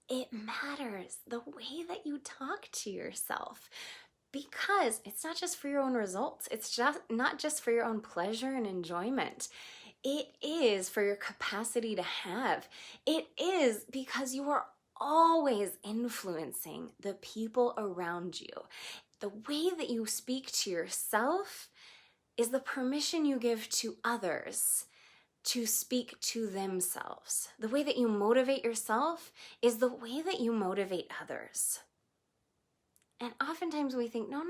it matters the way that you talk to yourself, because it's not just for your own results. It's just not just for your own pleasure and enjoyment. It is for your capacity to have. It is because you are always influencing the people around you. The way that you speak to yourself is the permission you give to others to speak to themselves. The way that you motivate yourself is the way that you motivate others. And oftentimes we think, no.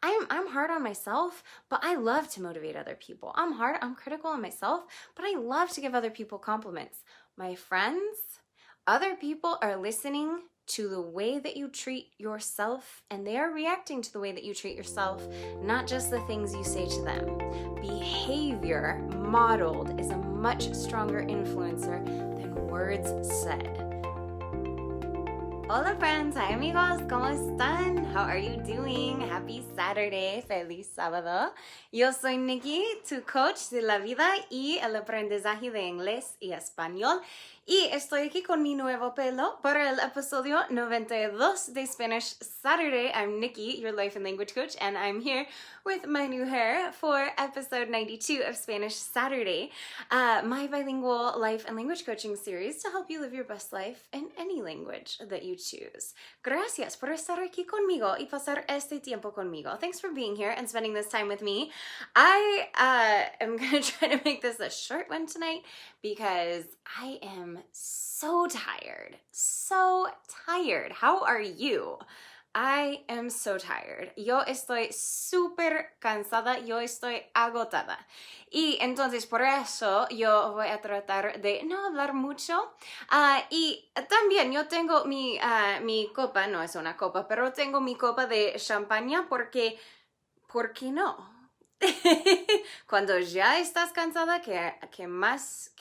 I'm hard on myself, but I love to motivate other people. I'm critical on myself, but I love to give other people compliments. My friends, other people are listening to the way that you treat yourself, and they are reacting to the way that you treat yourself, not just the things you say to them. Behavior modeled is a much stronger influencer than words said. Hola friends, hi amigos, ¿cómo están? How are you doing? Happy Saturday, feliz sábado. Yo soy Nikki, tu coach de la vida y el aprendizaje de inglés y español. Y estoy aquí con mi nuevo pelo para el episodio 92 de Spanish Saturday. I'm Nikki, your life and language coach, and I'm here with my new hair for episode 92 of Spanish Saturday, my bilingual life and language coaching series to help you live your best life in any language that you choose. Gracias por estar aquí conmigo y pasar este tiempo conmigo. Thanks for being here and spending this time with me. I am going to try to make this a short one tonight because I am so tired. How are you? I am so tired. Yo estoy súper cansada. Yo estoy agotada. Y entonces por eso yo voy a tratar de no hablar mucho. Y también yo tengo mi copa, no es una copa, pero tengo mi copa de champaña porque, ¿por qué no? Cuando ya estás cansada, ¿qué más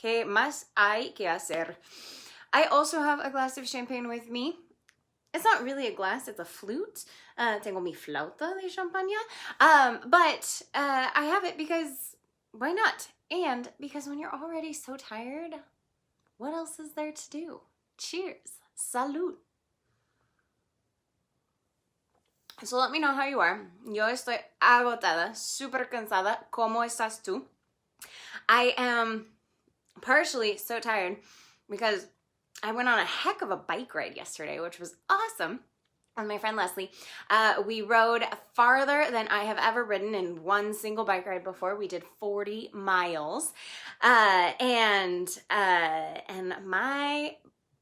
hay que hacer? I also have a glass of champagne with me. It's not really a glass, it's a flute. Tengo mi flauta de champaña. But I have it because, why not? And because when you're already so tired, what else is there to do? Cheers. Salud. So let me know how you are. Yo estoy agotada, super cansada. ¿Cómo estás tú? I am partially so tired because I went on a heck of a bike ride yesterday, which was awesome. With my friend Leslie. We rode farther than I have ever ridden in one single bike ride before. We did 40 miles. And my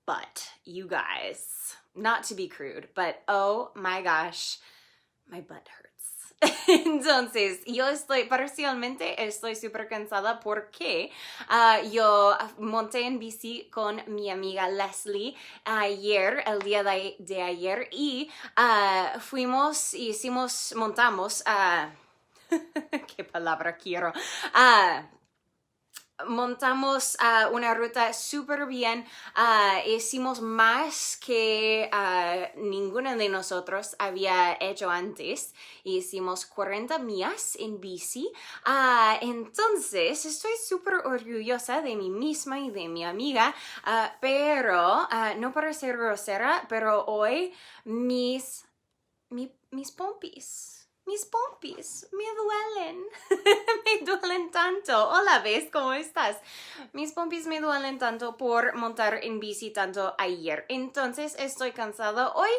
butt, you guys, not to be crude, but oh my gosh, my butt hurts. Entonces, yo parcialmente estoy súper cansada porque yo monté en bici con mi amiga Leslie el día de ayer, y montamos, ¿qué palabra quiero? Montamos una ruta súper bien. Hicimos más que ninguno de nosotros había hecho antes. Hicimos 40 millas en bici. Entonces, estoy súper orgullosa de mí misma y de mi amiga. Pero, no para ser grosera, pero hoy mis pompis me duelen. Me duelen tanto. Hola, ¿ves? ¿Cómo estás? Mis pompis me duelen tanto por montar en bici tanto ayer. Entonces, estoy cansada hoy.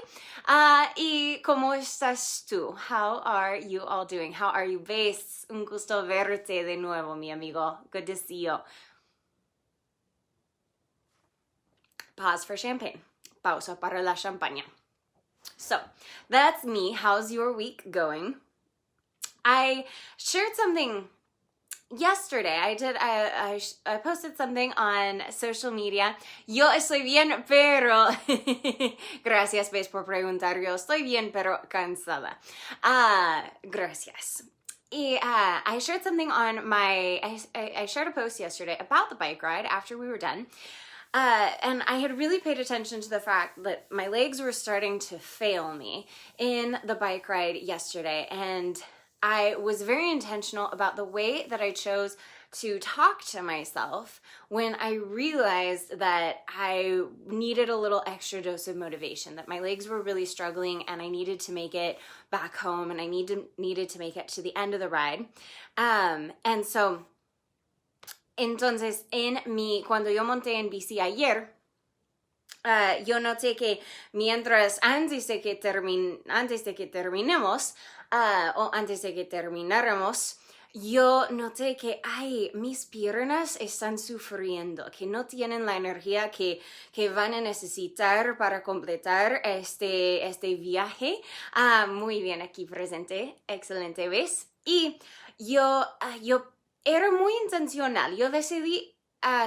¿Y cómo estás tú? How are you all doing? How are you? ¿Ves? Un gusto verte de nuevo, mi amigo. Good to see you. Pause for champagne. Pausa para la champaña. So, that's me. How's your week going? I shared something yesterday. I posted something on social media. Yo estoy bien, pero gracias, ves, por preguntar. Yo estoy bien, pero cansada. Gracias. I shared something on I shared a post yesterday about the bike ride after we were done. And I had really paid attention to the fact that my legs were starting to fail me in the bike ride yesterday. And I was very intentional about the way that I chose to talk to myself when I realized that I needed a little extra dose of motivation, that my legs were really struggling and I needed to make it back home and I needed to make it to the end of the ride. Entonces, cuando yo monté en bici ayer, yo noté que antes de que terminemos, o antes de que termináramos, yo noté que, mis piernas están sufriendo, que no tienen la energía que van a necesitar para completar este viaje. Muy bien, aquí presente, excelente, ¿ves? Y yo era muy intencional, yo decidí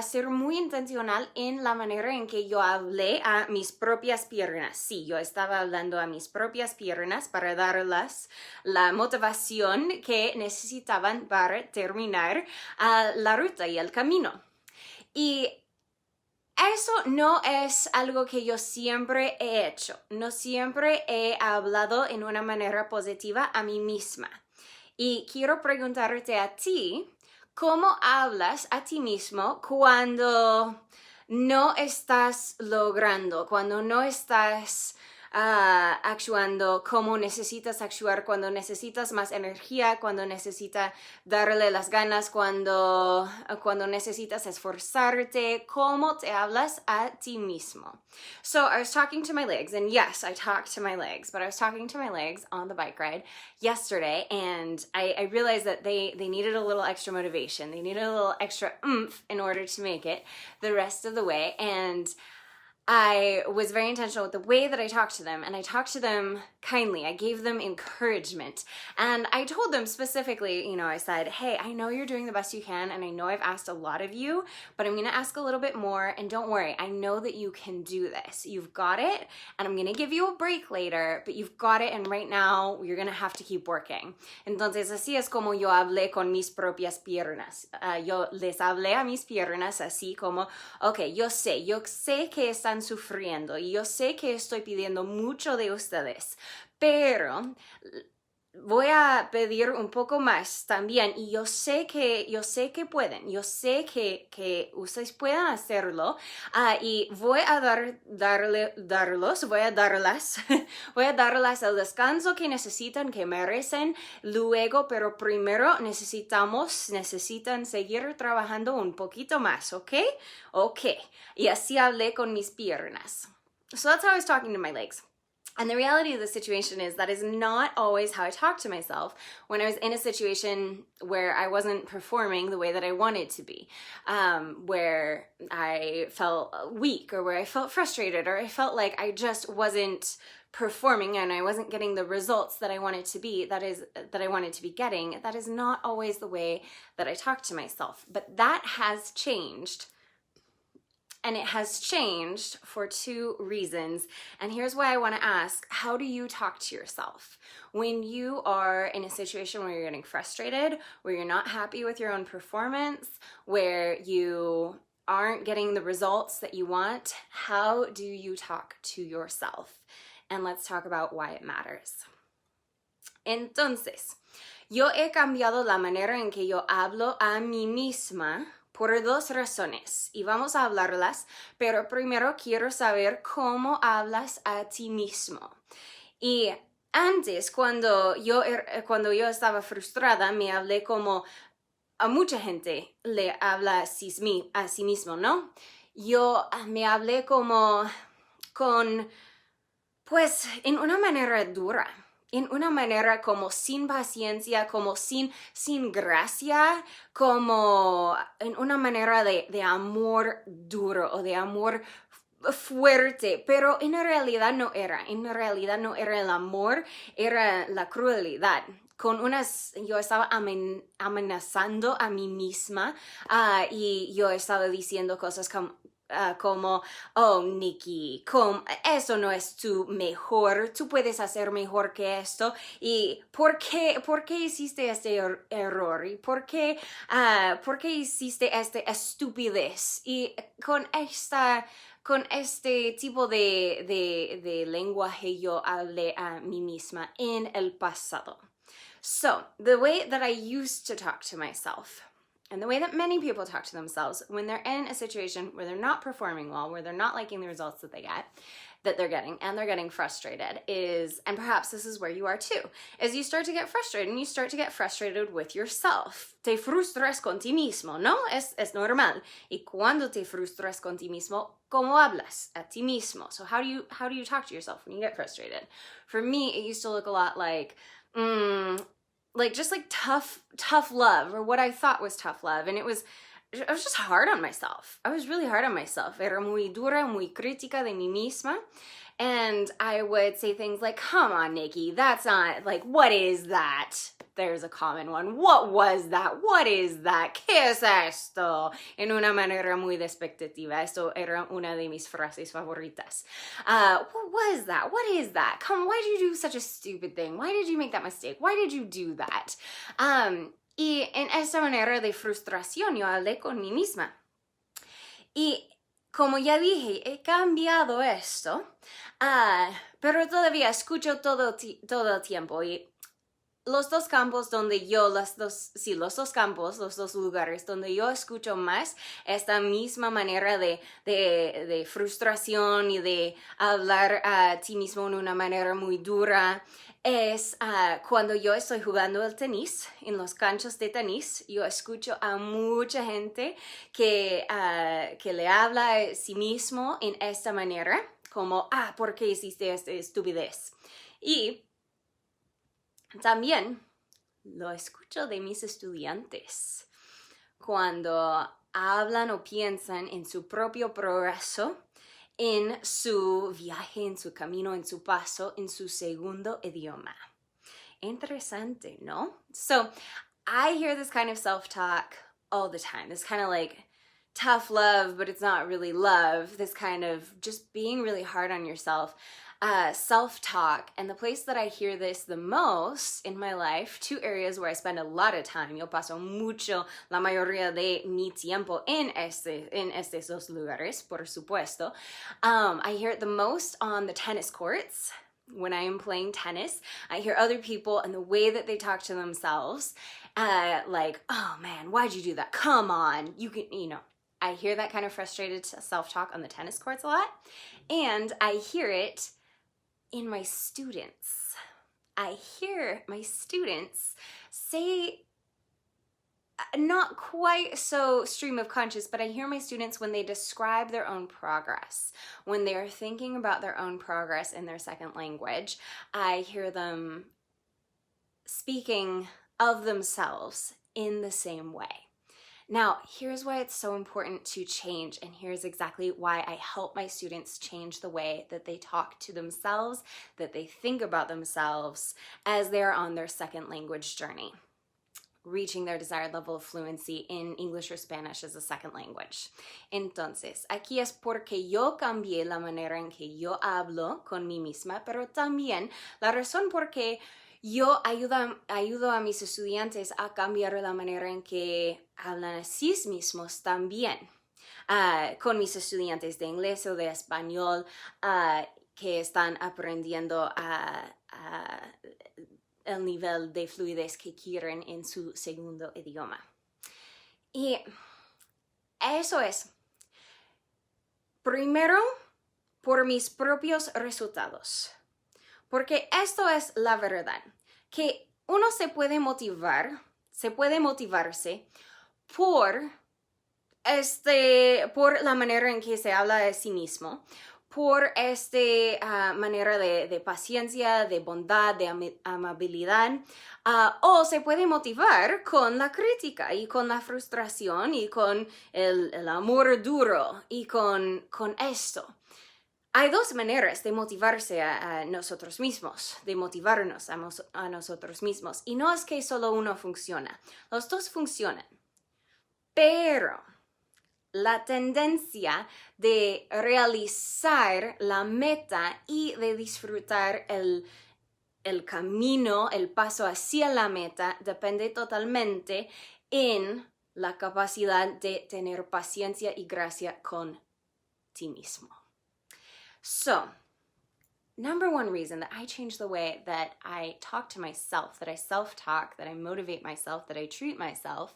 ser muy intencional en la manera en que yo hablé a mis propias piernas. Sí, yo estaba hablando a mis propias piernas para darles la motivación que necesitaban para terminar la ruta y el camino. Y eso no es algo que yo siempre he hecho. No siempre he hablado en una manera positiva a mí misma. Y quiero preguntarte a ti, ¿cómo hablas a ti mismo cuando no estás logrando, cuando no estás actuando como necesitas actuar, cuando necesitas más energía, cuando necesitas darle las ganas, cuando necesitas esforzarte? ¿Cómo te hablas a ti mismo? So I was talking to my legs, and yes, I talk to my legs, but I was talking to my legs on the bike ride yesterday, and I realized that they needed a little extra motivation. They needed a little extra oomph in order to make it the rest of the way, and I was very intentional with the way that I talked to them, and I talked to them kindly. I gave them encouragement, and I told them specifically, I said, hey, I know you're doing the best you can, and I know I've asked a lot of you, but I'm going to ask a little bit more, and don't worry, I know that you can do this. You've got it, and I'm going to give you a break later, but you've got it, and right now, you're going to have to keep working. Entonces, así es como yo hablé con mis propias piernas. Yo les hablé a mis piernas así como, okay, yo sé que están sufriendo y yo sé que estoy pidiendo mucho de ustedes, pero voy a pedir un poco más también, y yo sé que pueden, yo sé que ustedes pueden hacerlo, y voy a voy a darlas el descanso que necesitan, que merecen luego, pero primero necesitan seguir trabajando un poquito más, ¿ok? Y así hablé con mis piernas. So that's how I was talking to my legs. And the reality of the situation is that is not always how I talk to myself when I was in a situation where I wasn't performing the way that I wanted to be, where I felt weak, or where I felt frustrated, or I felt like I just wasn't performing and I wasn't getting the results that I wanted to be, that I wanted to be getting. That is not always the way that I talk to myself. But that has changed. And it has changed for two reasons. And here's why I want to ask, how do you talk to yourself? When you are in a situation where you're getting frustrated, where you're not happy with your own performance, where you aren't getting the results that you want, how do you talk to yourself? And let's talk about why it matters. Entonces, yo he cambiado la manera en que yo hablo a mí misma por dos razones, y vamos a hablarlas, pero primero quiero saber cómo hablas a ti mismo. Y antes, cuando yo estaba frustrada, me hablé como a mucha gente le habla a sí mismo, ¿no? Yo me hablé en una manera dura. En una manera como sin paciencia, como sin gracia, como en una manera de amor duro o de amor fuerte, pero en realidad no era el amor, era la crueldad. Yo estaba amenazando a mí misma, y yo estaba diciendo cosas como, oh, Nikki, eso no es tu mejor, tú puedes hacer mejor que esto, y ¿por qué hiciste este error? ¿Y por qué hiciste esta estupidez? Y con este tipo de lenguaje yo hablé a mí misma en el pasado. So, the way that I used to talk to myself And the way that many people talk to themselves when they're in a situation where they're not performing well, where they're not liking the results that they're getting, and they're getting frustrated is, and perhaps this is where you are too, is you start to get frustrated, and you start to get frustrated with yourself. Te frustras con ti mismo, ¿no? Es normal. Y cuando te frustras con ti mismo, ¿cómo hablas a ti mismo? So how do you talk to yourself when you get frustrated? For me, it used to look a lot like just like tough love, or what I thought was tough love, and I was just hard on myself. I was really hard on myself. Era muy dura, muy crítica de mí misma. And I would say things like, come on, Nikki, that's not, like, what is that? There's a common one. What was that? What is that? ¿Qué es esto? En una manera muy despectiva. Esto era una de mis frases favoritas. What was that? What is that? Come, why did you do such a stupid thing? Why did you make that mistake? Why did you do that? Y en esta manera de frustración yo hablé con mí misma. Y como ya dije, he cambiado esto, pero todavía escucho todo el tiempo. Y los dos campos donde yo, los dos lugares donde yo escucho más esta misma manera de frustración y de hablar a ti mismo en una manera muy dura es cuando yo estoy jugando el tenis, en los canchos de tenis. Yo escucho a mucha gente que le habla a sí mismo en esta manera, como, ¿por qué hiciste esta estupidez? Y también lo escucho de mis estudiantes cuando hablan o piensan en su propio progreso, en su viaje, en su camino, en su paso, en su segundo idioma. Interesante, ¿no? So I hear this kind of self-talk all the time. This kind of like tough love, but it's not really love. This kind of just being really hard on yourself. Self-talk, and the place that I hear this the most in my life, two areas where I spend a lot of time. Yo paso mucho, la mayoría de mi tiempo en estos dos lugares, por supuesto. I hear it the most on the tennis courts. When I am playing tennis, I hear other people and the way that they talk to themselves, like, oh man, why'd you do that? Come on, I hear that kind of frustrated self-talk on the tennis courts a lot, and I hear it in my students. I hear my students say, not quite so stream of conscious, but I hear my students when they describe their own progress, when they're thinking about their own progress in their second language, I hear them speaking of themselves in the same way. Now, here's why it's so important to change, and here's exactly why I help my students change the way that they talk to themselves, that they think about themselves as they're on their second language journey, reaching their desired level of fluency in English or Spanish as a second language. Entonces, aquí es porque yo cambié la manera en que yo hablo con mí misma, pero también la razón por qué yo ayudo a mis estudiantes a cambiar la manera en que hablan a sí mismos también. Con mis estudiantes de inglés o de español que están aprendiendo el nivel de fluidez que quieren en su segundo idioma. Y eso es, primero, por mis propios resultados. Porque esto es la verdad, que uno se puede motivarse por la manera en que se habla de sí mismo, por manera de paciencia, de bondad, de amabilidad, o se puede motivar con la crítica y con la frustración y con el amor duro y con esto. Hay dos maneras de motivarse a nosotros mismos, de motivarnos a nosotros mismos. Y no es que solo uno funciona, los dos funcionan. Pero la tendencia de realizar la meta y de disfrutar el camino, el paso hacia la meta, depende totalmente en la capacidad de tener paciencia y gracia con ti mismo. So, number one reason that I change the way that I talk to myself, that I self-talk, that I motivate myself, that I treat myself,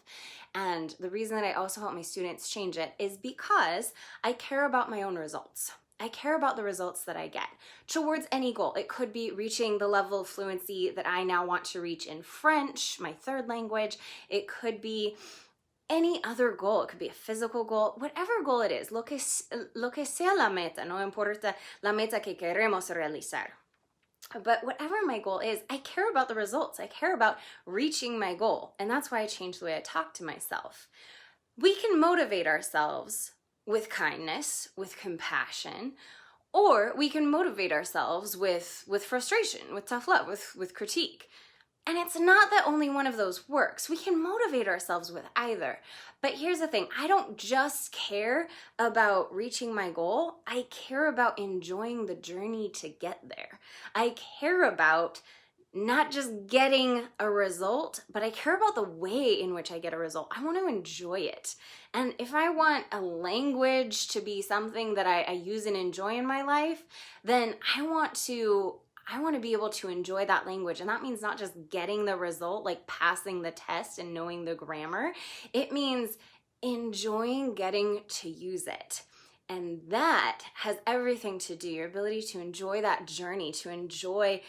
and the reason that I also help my students change it is because I care about my own results. I care about the results that I get towards any goal. It could be reaching the level of fluency that I now want to reach in French, my third language. It could be any other goal. It could be a physical goal, whatever goal it is, lo que sea la meta, no importa la meta que queremos realizar. But whatever my goal is, I care about the results. I care about reaching my goal. And that's why I changed the way I talk to myself. We can motivate ourselves with kindness, with compassion, or we can motivate ourselves with frustration, with tough love, with critique. And it's not that only one of those works. We can motivate ourselves with either. But here's the thing, I don't just care about reaching my goal. I care about enjoying the journey to get there. I care about not just getting a result, but I care about the way in which I get a result. I want to enjoy it. And if I want a language to be something that I use and enjoy in my life, then I want to be able to enjoy that language. And that means not just getting the result, like passing the test and knowing the grammar. It means enjoying getting to use it. And that has everything to do, your ability to enjoy that journey, to enjoy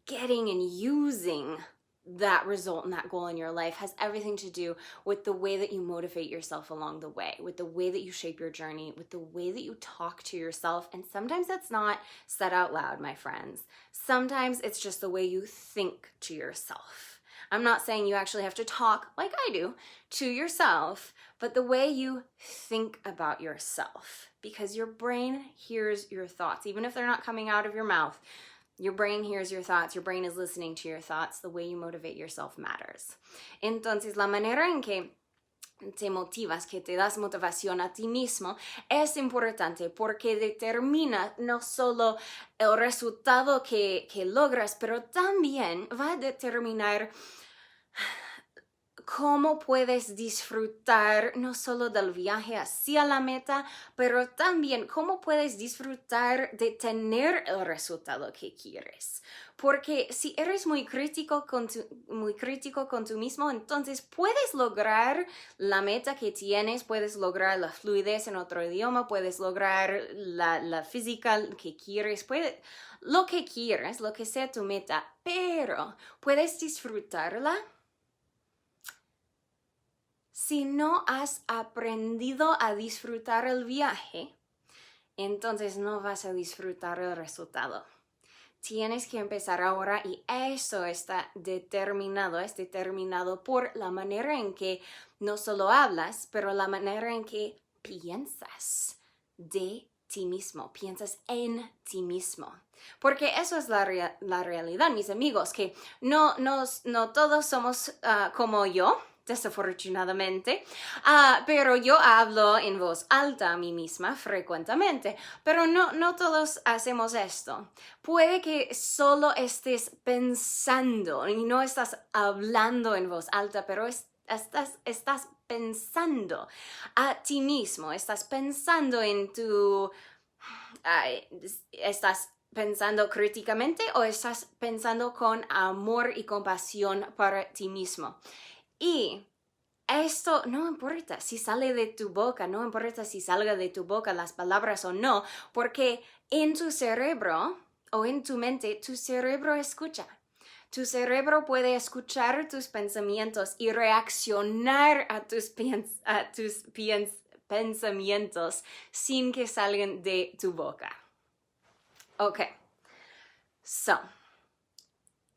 getting and using that result and that goal in your life has everything to do with the way that you motivate yourself along the way, with the way that you shape your journey, with the way that you talk to yourself. And sometimes that's not said out loud, my friends. Sometimes it's just the way you think to yourself. I'm not saying you actually have to talk like I do to yourself, but the way you think about yourself, because your brain hears your thoughts, even if they're not coming out of your mouth. Your brain hears your thoughts, your brain is listening to your thoughts, the way you motivate yourself matters. Entonces, la manera en que te motivas, que te das motivación a ti mismo, es importante porque determina no solo el resultado que logras, pero también va a determinar cómo puedes disfrutar no solo del viaje hacia la meta, pero también cómo puedes disfrutar de tener el resultado que quieres. Porque si eres muy crítico con tu mismo, entonces puedes lograr la meta que tienes, puedes lograr la fluidez en otro idioma, puedes lograr la física que quieres, lo que quieras, lo que sea tu meta, pero puedes disfrutarla. Si no has aprendido a disfrutar el viaje, entonces no vas a disfrutar el resultado. Tienes que empezar ahora y eso está determinado, es determinado por la manera en que no solo hablas, pero la manera en que piensas de ti mismo, piensas en ti mismo. Porque eso es la realidad, mis amigos, que no todos somos como yo, desafortunadamente, pero yo hablo en voz alta a mí misma frecuentemente, pero no todos hacemos esto. Puede que solo estés pensando y no estás hablando en voz alta, pero estás pensando a ti mismo, estás pensando en estás pensando críticamente o estás pensando con amor y compasión para ti mismo. Y esto no importa si sale de tu boca, no importa si salga de tu boca las palabras o no, porque en tu cerebro o en tu mente, tu cerebro escucha. Tu cerebro puede escuchar tus pensamientos y reaccionar a tus pensamientos sin que salgan de tu boca. Okay, so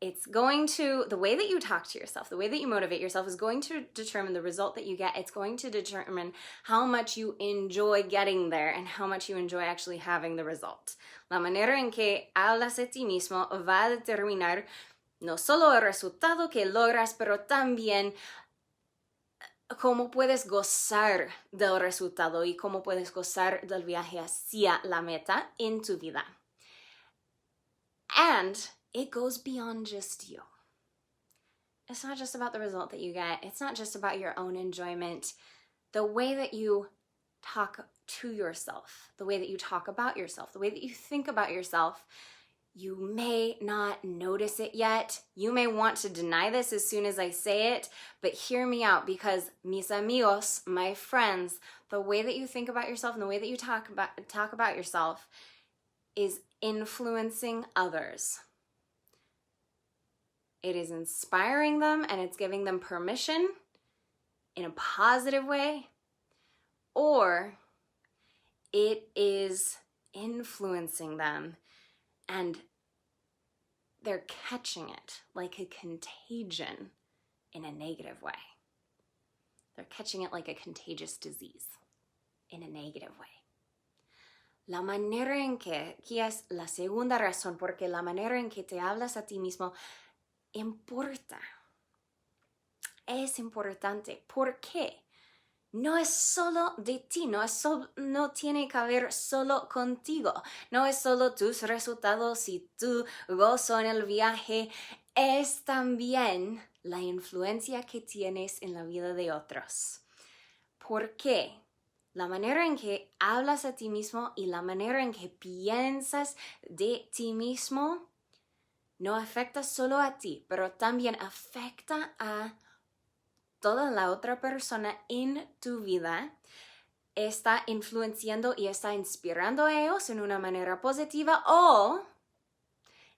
the way that you talk to yourself, the way that you motivate yourself is going to determine the result that you get. It's going to determine how much you enjoy getting there and how much you enjoy actually having the result. La manera en que hablas de ti mismo va a determinar no solo el resultado que logras, pero también cómo puedes gozar del resultado y cómo puedes gozar del viaje hacia la meta en tu vida. And it goes beyond just you. It's not just about the result that you get. It's not just about your own enjoyment. The way that you talk to yourself, the way that you talk about yourself, the way that you think about yourself You may not notice it yet. You may want to deny this as soon as I say it, but hear me out, because mis amigos, my friends, the way that you think about yourself and the way that you talk about yourself is influencing others. It is inspiring them and it's giving them permission in a positive way, or it is influencing them and they're catching it like a contagion in a negative way. They're catching it like a contagious disease in a negative way. La manera en que, aquí es la segunda razón, porque la manera en que te hablas a ti mismo importa. Es importante. ¿Por qué? No es solo de ti, no tiene que ver solo contigo, no es solo tus resultados y tu gozo en el viaje, es también la influencia que tienes en la vida de otros. ¿Por qué? La manera en que hablas a ti mismo y la manera en que piensas de ti mismo no afecta solo a ti, pero también afecta a toda la otra persona en tu vida. Está influenciando y está inspirando a ellos en una manera positiva, o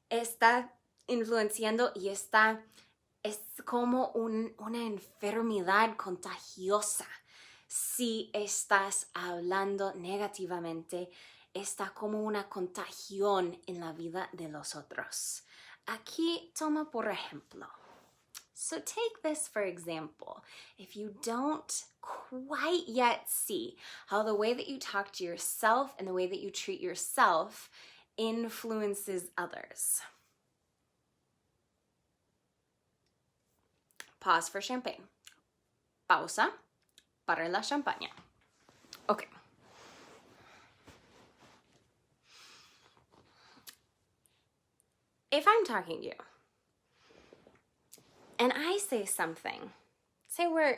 está influenciando y es como una enfermedad contagiosa. Si estás hablando negativamente, está como una contagión en la vida de los otros. Aquí toma por ejemplo. So take this for example. If you don't quite yet see how the way that you talk to yourself and the way that you treat yourself influences others. Pause for champagne. Pausa para la champaña. Okay. If I'm talking to you, and I say something, say we're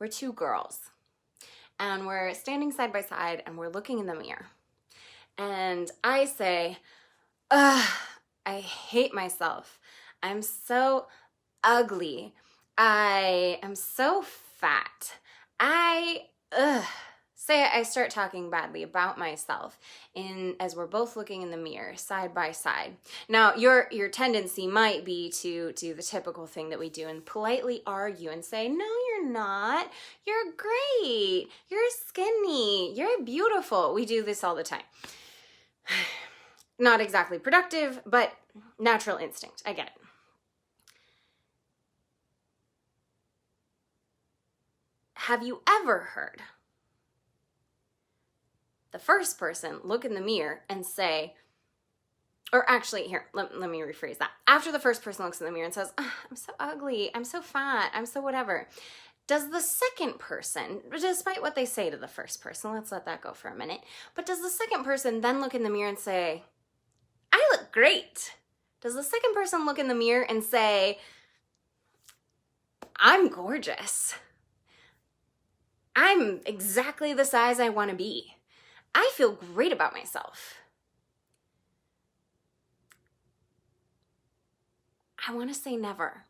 two girls, and we're standing side by side, and we're looking in the mirror, and I say, ugh, I hate myself. I'm so ugly. I am so fat. Say I start talking badly about myself as we're both looking in the mirror side by side. Now, your tendency might be to do the typical thing that we do and politely argue and say, no, you're not. You're great. You're skinny. You're beautiful. We do this all the time. Not exactly productive, but natural instinct. I get it. Have you ever heard the first person look in the mirror and say, or actually, here, let me rephrase that. After the first person looks in the mirror and says, I'm so ugly, I'm so fat, I'm so whatever, does the second person, despite what they say to the first person, let's let that go for a minute, but does the second person then look in the mirror and say, I look great? Does the second person look in the mirror and say, I'm gorgeous? I'm exactly the size I want to be. I feel great about myself. I want to say never.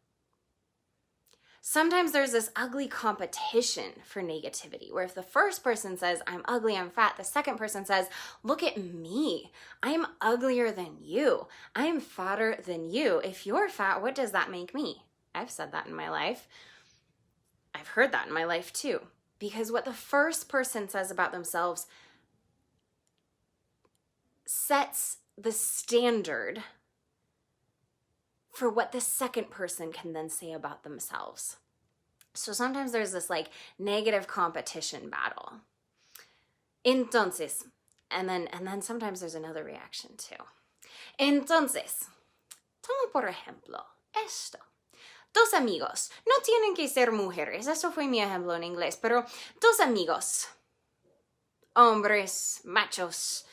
Sometimes there's this ugly competition for negativity, where if the first person says, I'm ugly, I'm fat, the second person says, look at me. I'm uglier than you. I'm fatter than you. If you're fat, what does that make me? I've said that in my life. I've heard that in my life too. Because what the first person says about themselves sets the standard for what the second person can then say about themselves. So sometimes there's this like negative competition battle. Entonces, and then sometimes there's another reaction too. Entonces, toma por ejemplo esto. Dos amigos, no tienen que ser mujeres, eso fue mi ejemplo en inglés, pero dos amigos, hombres, machos,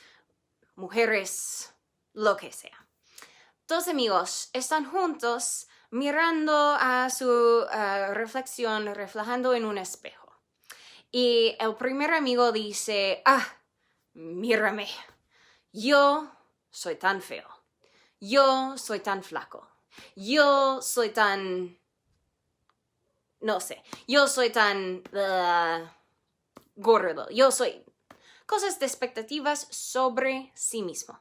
mujeres, lo que sea. Dos amigos están juntos mirando a su reflexión, reflejando en un espejo. Y el primer amigo dice, mírame, yo soy tan feo. yo soy tan flaco, yo soy tan, no sé, yo soy tan gordo, yo soy, cosas de expectativas sobre sí mismo.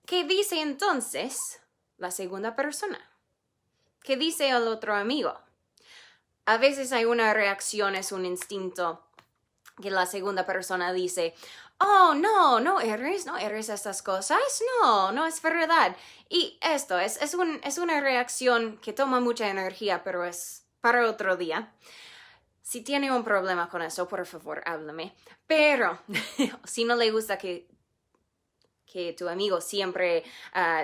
¿Qué dice entonces la segunda persona? ¿Qué dice el otro amigo? A veces hay una reacción, es un instinto que la segunda persona dice, oh, no eres estas cosas, no es verdad. Y esto es una reacción que toma mucha energía, pero es para otro día. Si tiene un problema con eso, por favor, háblame. Pero si no le gusta que tu amigo siempre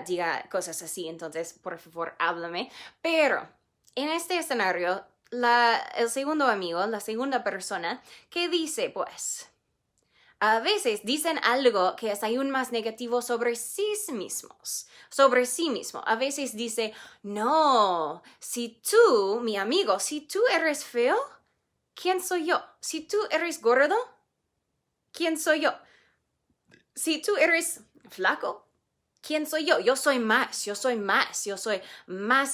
diga cosas así, entonces, por favor, háblame. Pero en este escenario, el segundo amigo, la segunda persona, ¿qué dice? Pues, a veces dicen algo que es aún más negativo sobre sí mismos, sobre sí mismo. A veces dice, no, si tú, mi amigo, si tú eres feo, ¿quién soy yo? Si tú eres gordo, ¿quién soy yo? Si tú eres flaco, ¿quién soy yo? Yo soy más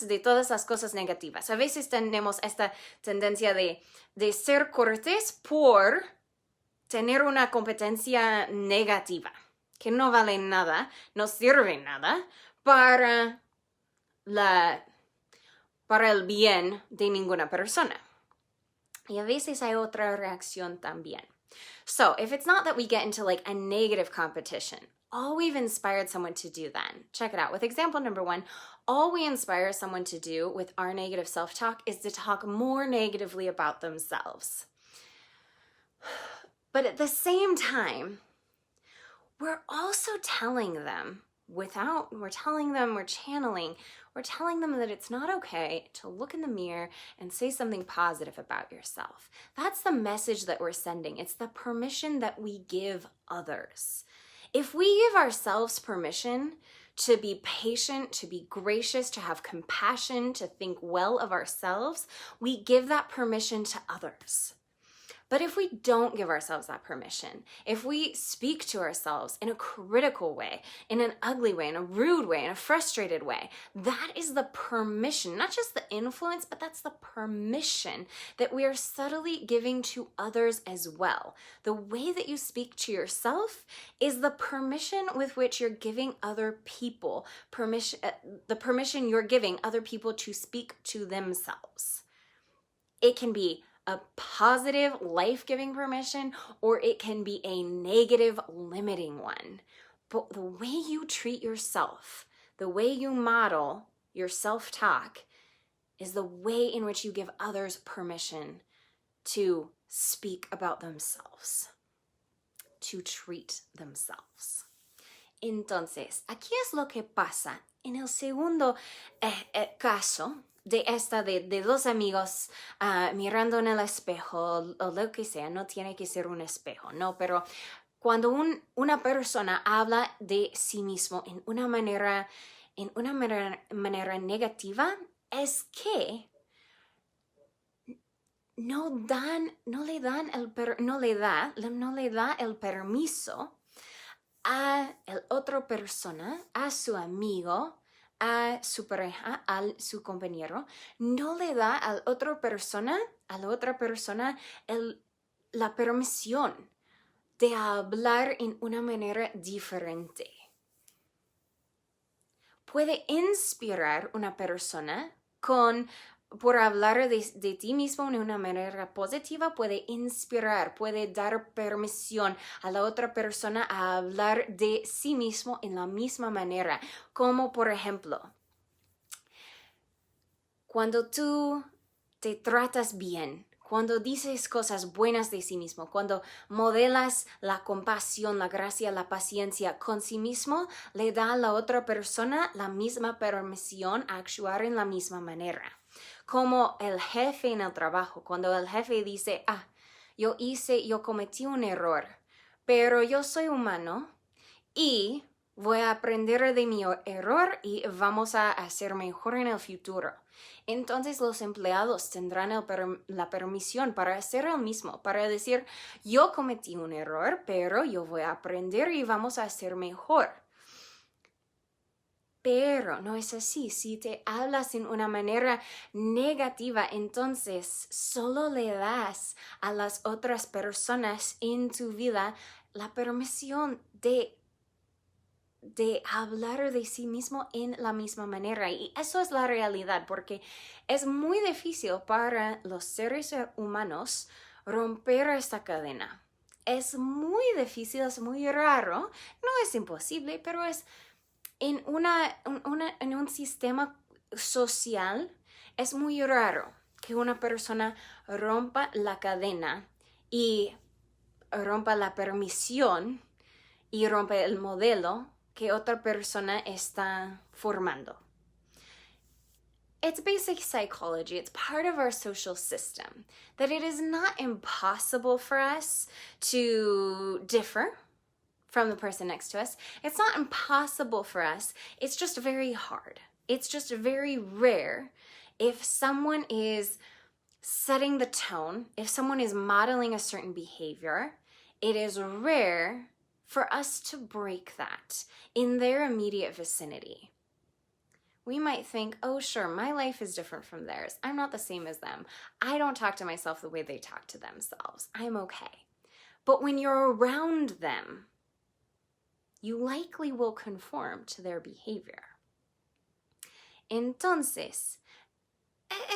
de todas las cosas negativas. A veces tenemos esta tendencia de ser cortés por tener una competencia negativa, que no vale nada, no sirve nada para el bien de ninguna persona. Y a veces hay otra reacción también. So, if it's not that we get into like a negative competition, all we've inspired someone to do then, check it out. With example number 1, all we inspire someone to do with our negative self-talk is to talk more negatively about themselves. But at the same time, we're also telling them we're telling them that it's not okay to look in the mirror and say something positive about yourself. That's the message that we're sending. It's the permission that we give others. If we give ourselves permission to be patient, to be gracious, to have compassion, to think well of ourselves, we give that permission to others. But if we don't give ourselves that permission, if we speak to ourselves in a critical way, in an ugly way, in a rude way, in a frustrated way, that is the permission, not just the influence, but that's the permission that we are subtly giving to others as well. The way that you speak to yourself is the permission with which you're giving other people the permission you're giving other people to speak to themselves. It can be a positive, life-giving permission, or it can be a negative, limiting one. But the way you treat yourself, the way you model your self-talk, is the way in which you give others permission to speak about themselves, to treat themselves. Entonces, aquí es lo que pasa. En el segundo caso, de dos amigos mirando en el espejo o lo que sea, no tiene que ser un espejo, ¿no? Pero cuando una persona habla de sí mismo en una manera negativa, es que no le da el permiso a el otra persona, a su amigo, a su pareja, a su compañero, no le da a la otra persona la permisión de hablar en una manera diferente. Puede inspirar una persona por hablar de ti mismo de una manera positiva, puede inspirar, puede dar permisión a la otra persona a hablar de sí mismo en la misma manera. Como por ejemplo, cuando tú te tratas bien, cuando dices cosas buenas de sí mismo, cuando modelas la compasión, la gracia, la paciencia con sí mismo, le da a la otra persona la misma permisión a actuar en la misma manera. Como el jefe en el trabajo, cuando el jefe dice, yo cometí un error, pero yo soy humano y voy a aprender de mi error y vamos a hacer mejor en el futuro. Entonces los empleados tendrán la permisión para hacer lo mismo, para decir, yo cometí un error, pero yo voy a aprender y vamos a hacer mejor. Pero no es así. Si te hablas en una manera negativa, entonces solo le das a las otras personas en tu vida la permisión de hablar de sí mismo en la misma manera. Y eso es la realidad, porque es muy difícil para los seres humanos romper esta cadena. Es muy difícil, es muy raro, no es imposible, pero es en un sistema social, es muy raro que una persona rompa la cadena y rompa la permisión y rompe el modelo que otra persona está formando. It's basic psychology. It's part of our social system. That it is not impossible for us to differ from the person next to us. It's not impossible for us. It's just very hard. It's just very rare. If someone is setting the tone, if someone is modeling a certain behavior, it is rare for us to break that in their immediate vicinity. We might think, oh, sure, my life is different from theirs. I'm not the same as them. I don't talk to myself the way they talk to themselves. I'm okay. But when you're around them, you likely will conform to their behavior. Entonces,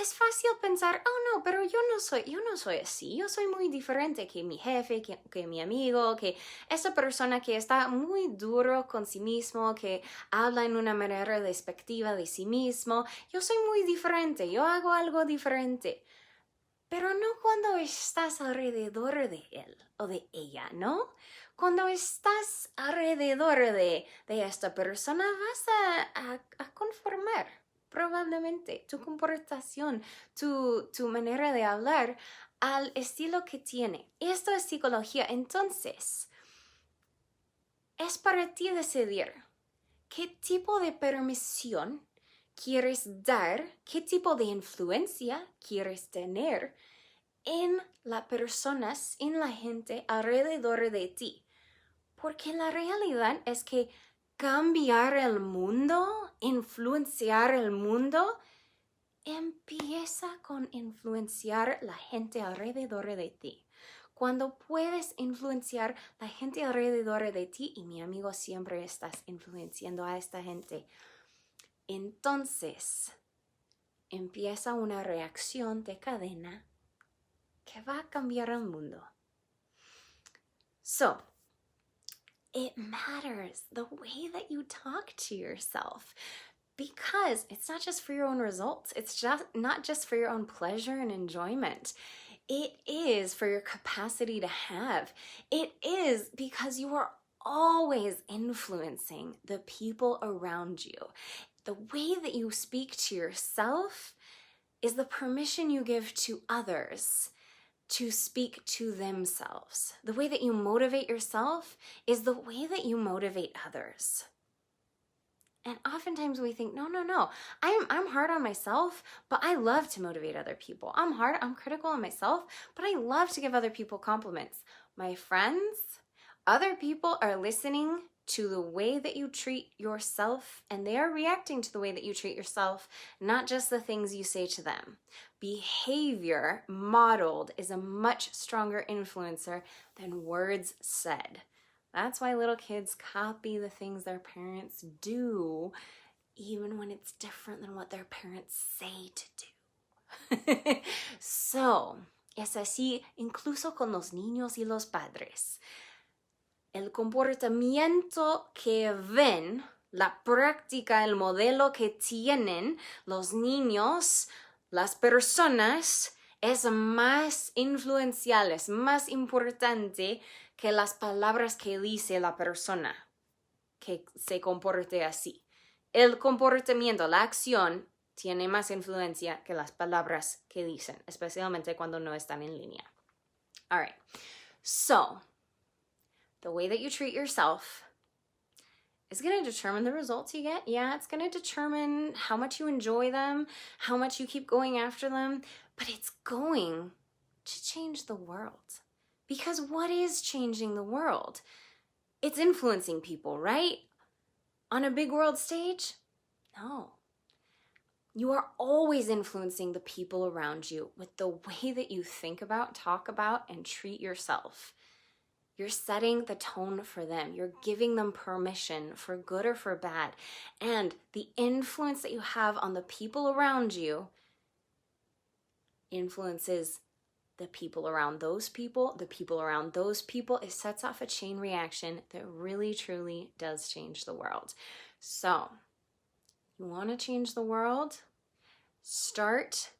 es fácil pensar, oh no, pero yo no soy así, yo soy muy diferente que mi jefe, que mi amigo, que esa persona que está muy duro con sí mismo, que habla en una manera despectiva de sí mismo. Yo soy muy diferente, yo hago algo diferente. Pero no cuando estás alrededor de él o de ella, ¿no? Cuando estás alrededor de esta persona vas a conformar. Probablemente tu comportación, tu manera de hablar al estilo que tiene. Esto es psicología. Entonces, es para ti decidir qué tipo de permisión quieres dar, qué tipo de influencia quieres tener en las personas, en la gente alrededor de ti. Porque la realidad es que cambiar el mundo, influenciar el mundo, empieza con influenciar la gente alrededor de ti. Cuando puedes influenciar la gente alrededor de ti, y mi amigo siempre estás influenciando a esta gente, entonces empieza una reacción de cadena que va a cambiar el mundo. So, it matters the way that you talk to yourself, because it's not just for your own results. It's just not just for your own pleasure and enjoyment. It is for your capacity to have. It is because you are always influencing the people around you. The way that you speak to yourself is the permission you give to others to speak to themselves. The way that you motivate yourself is the way that you motivate others. And oftentimes we think, no. I'm hard on myself, but I love to motivate other people. I'm critical of myself, but I love to give other people compliments. My friends, other people are listening to the way that you treat yourself, and they are reacting to the way that you treat yourself, not just the things you say to them. Behavior modeled is a much stronger influencer than words said. That's why little kids copy the things their parents do, even when it's different than what their parents say to do. So, es así incluso con los niños y los padres. El comportamiento que ven, la práctica, el modelo que tienen los niños, las personas, es más influencial, es más importante que las palabras que dice la persona que se comporte así. El comportamiento, la acción, tiene más influencia que las palabras que dicen, especialmente cuando no están en línea. All right, so the way that you treat yourself is going to determine the results you get. Yeah, it's going to determine how much you enjoy them, how much you keep going after them, but it's going to change the world. Because what is changing the world? It's influencing people, right? On a big world stage, No. You are always influencing the people around you with the way that you think about, talk about, and treat yourself. You're setting the tone for them. You're giving them permission for good or for bad. And the influence that you have on the people around you influences the people around those people, the people around those people. It sets off a chain reaction that really, truly does change the world. So, you want to change the world? Start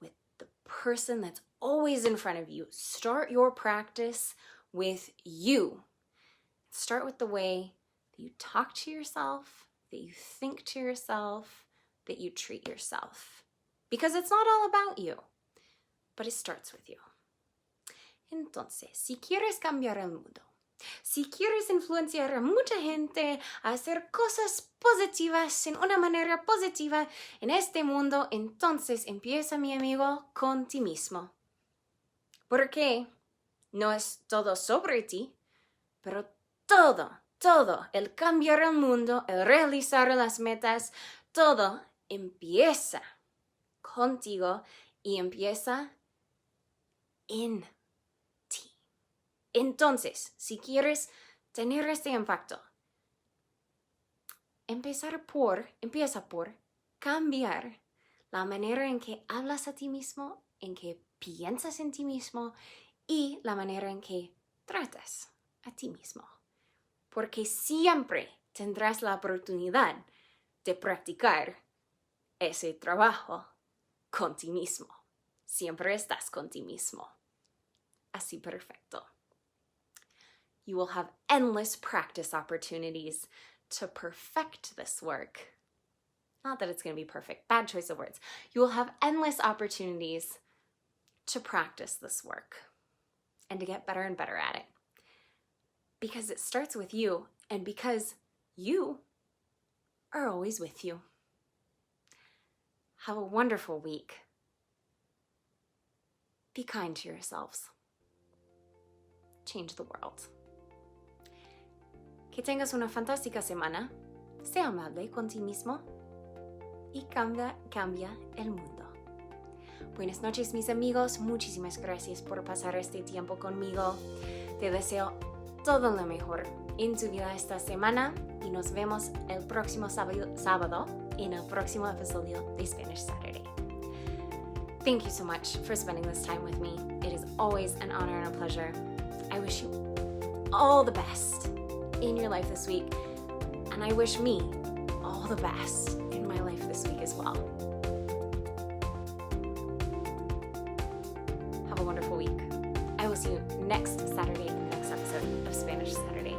with the person that's always in front of you. Start your practice with you. Start with the way that you talk to yourself, that you think to yourself, that you treat yourself. Because it's not all about you, but it starts with you. Entonces, si quieres cambiar el mundo, si quieres influenciar a mucha gente a hacer cosas positivas en una manera positiva en este mundo, entonces empieza, mi amigo, con ti mismo. Porque no es todo sobre ti, pero todo, el cambiar el mundo, el realizar las metas, todo empieza contigo y empieza en ti. Entonces, si quieres tener este impacto, empieza por cambiar la manera en que hablas a ti mismo, en que piensas en ti mismo y la manera en que tratas a ti mismo. Porque siempre tendrás la oportunidad de practicar ese trabajo con ti mismo. Siempre estás con ti mismo. Así perfecto. You will have endless practice opportunities to perfect this work. Not that it's going to be perfect. Bad choice of words. You will have endless opportunities to practice this work and to get better and better at it. Because it starts with you, and because you are always with you. Have a wonderful week. Be kind to yourselves. Change the world. Que tengas una fantástica semana. Sé amable con ti mismo. Y cambia el mundo. Buenas noches, mis amigos. Muchísimas gracias por pasar este tiempo conmigo. Te deseo todo lo mejor en tu vida esta semana y nos vemos el próximo sábado en el próximo episodio de Spanish Saturday. Thank you so much for spending this time with me. It is always an honor and a pleasure. I wish you all the best in your life this week, and I wish me all the best in my life this week as well. Have a wonderful week. I will see you next Saturday in the next episode of Spanish Saturday.